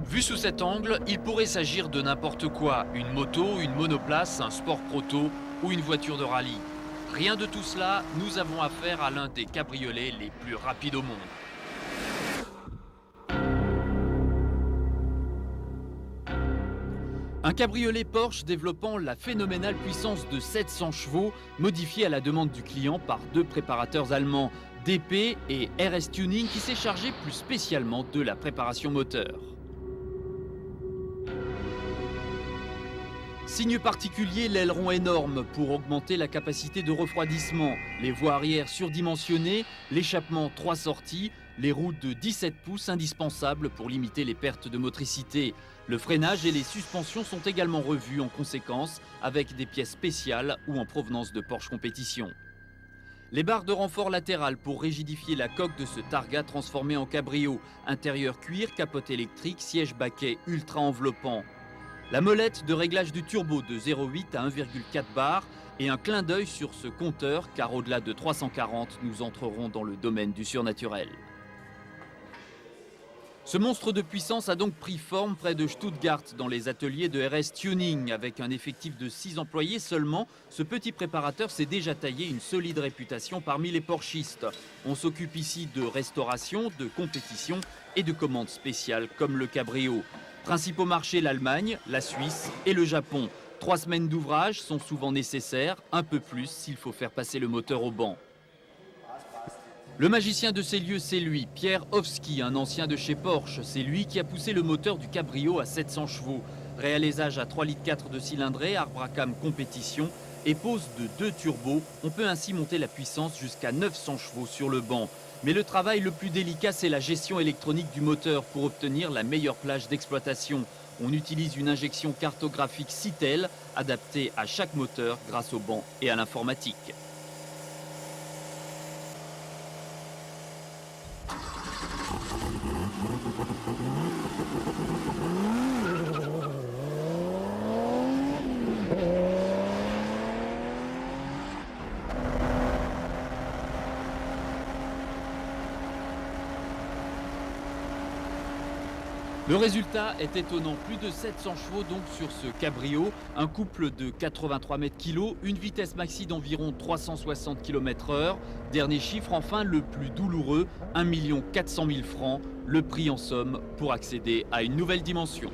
Vu sous cet angle, il pourrait s'agir de n'importe quoi, une moto, une monoplace, un sport proto ou une voiture de rallye. Rien de tout cela, nous avons affaire à l'un des cabriolets les plus rapides au monde. Un cabriolet Porsche développant la phénoménale puissance de 700 chevaux, modifiée à la demande du client par deux préparateurs allemands, DP et RS Tuning, qui s'est chargé plus spécialement de la préparation moteur. Signe particulier, l'aileron énorme pour augmenter la capacité de refroidissement, les voies arrière surdimensionnées, l'échappement 3 sorties, les roues de 17 pouces indispensables pour limiter les pertes de motricité. Le freinage et les suspensions sont également revus en conséquence avec des pièces spéciales ou en provenance de Porsche Compétition. Les barres de renfort latérales pour rigidifier la coque de ce Targa transformé en cabrio, intérieur cuir, capote électrique, siège baquet ultra enveloppant. La molette de réglage du turbo de 0,8 à 1,4 bar et un clin d'œil sur ce compteur car au-delà de 340, nous entrerons dans le domaine du surnaturel. Ce monstre de puissance a donc pris forme près de Stuttgart dans les ateliers de RS Tuning. Avec un effectif de 6 employés seulement, ce petit préparateur s'est déjà taillé une solide réputation parmi les Porschistes. On s'occupe ici de restauration, de compétition et de commandes spéciales comme le cabrio. Principaux marchés, l'Allemagne, la Suisse et le Japon. 3 semaines d'ouvrage sont souvent nécessaires, un peu plus s'il faut faire passer le moteur au banc. Le magicien de ces lieux, c'est lui, Pierre Hofsky, un ancien de chez Porsche. C'est lui qui a poussé le moteur du cabrio à 700 chevaux. Réalisage à 3,4 litres de cylindrée, arbre à cam compétition et pose de 2 turbos. On peut ainsi monter la puissance jusqu'à 900 chevaux sur le banc. Mais le travail le plus délicat, c'est la gestion électronique du moteur pour obtenir la meilleure plage d'exploitation. On utilise une injection cartographique Citel adaptée à chaque moteur grâce au banc et à l'informatique. Le résultat est étonnant, plus de 700 chevaux donc sur ce cabrio, un couple de 83 mètres kg, une vitesse maxi d'environ 360 km/h. Dernier chiffre enfin, le plus douloureux, 1 400 000 francs, le prix en somme pour accéder à une nouvelle dimension.